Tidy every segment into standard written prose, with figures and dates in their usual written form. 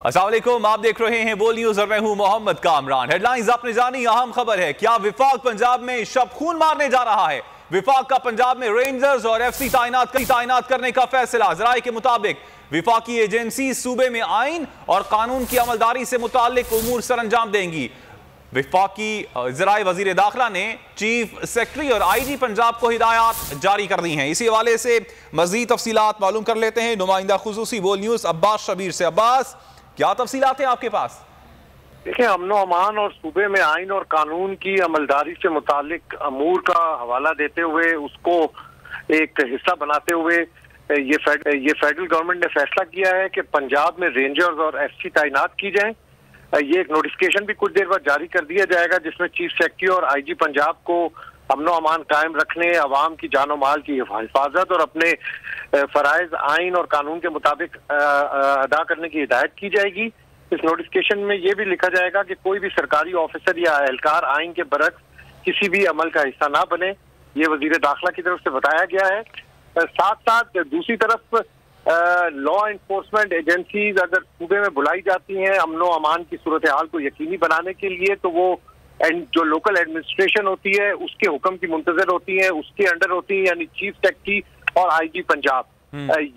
अस्सलाम वालेकुम, आप देख रहे हैं बोल न्यूज और मैं हूं मोहम्मद कामरान। हेडलाइंस आपने जानी, अहम खबर है, क्या विफाक पंजाब में शब खून मारने जा रहा है। विफाक का पंजाब में रेंजर्स और एफसी तैनात करने का फैसला। जराये के मुताबिक विफाकी एजेंसी सूबे में आइन और कानून की अमलदारी से मुताल्लिक उमूर सर अंजाम देंगी। विफाकी ज़राए वज़ीर दाखिला ने चीफ सेक्रेटरी और IG पंजाब को हिदायत जारी कर दी हैं। इसी हवाले से मज़ीद तफसीलात मालूम कर लेते हैं नुमाइंदा खुसूसी बोल न्यूज़ अब्बास शबीर से। अब्बास, क्या तफसीलात हैं आपके पास? देखिए, अमनो अमान और सूबे में आइन और कानून की अमलदारी से मुतालिक अमूर का हवाला देते हुए उसको एक हिस्सा बनाते हुए ये फेडरल गवर्नमेंट ने फैसला किया है कि पंजाब में रेंजर्स और FC तैनात की जाएं। ये एक नोटिफिकेशन भी कुछ देर बाद जारी कर दिया जाएगा जिसमें चीफ सेक्रेटरी और IG पंजाब को अमनो अमान कायम रखने, अवाम की जानो माल की हिफाजत और अपने फराइज आइन और कानून के मुताबिक अदा करने की हिदायत की जाएगी। इस नोटिफिकेशन में यह भी लिखा जाएगा कि कोई भी सरकारी ऑफिसर या एहलकार आइन के बरक्स किसी भी अमल का हिस्सा ना बने। ये वजीर दाखिला की तरफ से बताया गया है। साथ साथ दूसरी तरफ लॉ एनफोर्समेंट एजेंसीज अगर सूबे में बुलाई जाती हैं अमनो अमान की सूरत हाल को यकीनी बनाने के लिए, तो वो जो लोकल एडमिनिस्ट्रेशन होती है उसके हुक्म की मुंतजर होती है, उसके अंडर होती है, यानी चीफ सेक्रेटरी और IG पंजाब।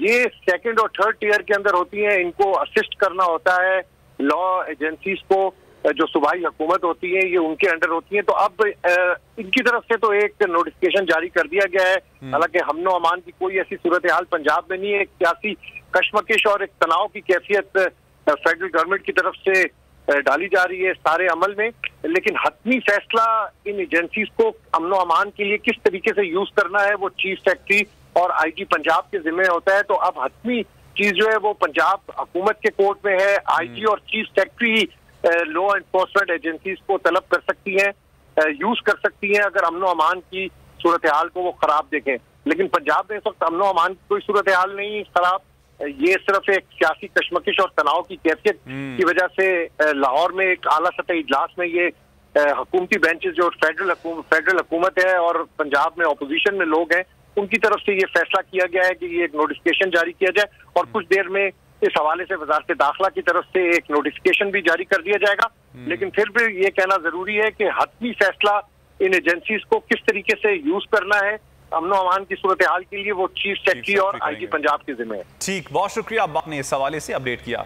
ये सेकंड और थर्ड टियर के अंदर होती हैं। इनको असिस्ट करना होता है लॉ एजेंसीज को, जो सूबाई हुकूमत होती है ये उनके अंडर होती है। तो अब इनकी तरफ से तो एक नोटिफिकेशन जारी कर दिया गया है। हालांकि अमनो अमान की कोई ऐसी सूरत हाल पंजाब में नहीं है। एक सियासी कशमकश और एक तनाव की कैफियत फेडरल गवर्नमेंट की तरफ से डाली जा रही है सारे अमल में, लेकिन हतमी फैसला इन एजेंसीज को अमनो अमान के लिए किस तरीके से यूज करना है वो चीफ सेक्रेटरी और IG पंजाब के जिम्मे होता है। तो अब हतमी चीज जो है वो पंजाब हुकूमत के कोर्ट में है। IG और chief secretary law enforcement agencies को तलब कर सकती हैं, यूज कर सकती हैं अगर अमनो अमान की सूरत हाल को वो खराब देखें। लेकिन पंजाब में इस वक्त अमनो अमान की कोई सूरत हाल नहीं खराब, ये सिर्फ एक सियासी कशमकश और तनाव की कैफियत की वजह से लाहौर में एक आला सतही इजलास में ये हुकूमती बेंचेस जो फेडरल हुकूमत है और पंजाब में अपोजिशन में लोग हैं उनकी तरफ से ये फैसला किया गया है कि ये एक नोटिफिकेशन जारी किया जाए और कुछ देर में इस हवाले से वजारत दाखिला की तरफ से एक नोटिफिकेशन भी जारी कर दिया जाएगा। लेकिन फिर भी ये कहना जरूरी है कि हतमी फैसला इन एजेंसीज को किस तरीके से यूज करना है अमनो अमान की सूरत हाल के लिए वो चीफ सेक्रेटरी और IG पंजाब के जिम्मे है। ठीक, बहुत शुक्रिया, आपने इस हवाले से अपडेट किया।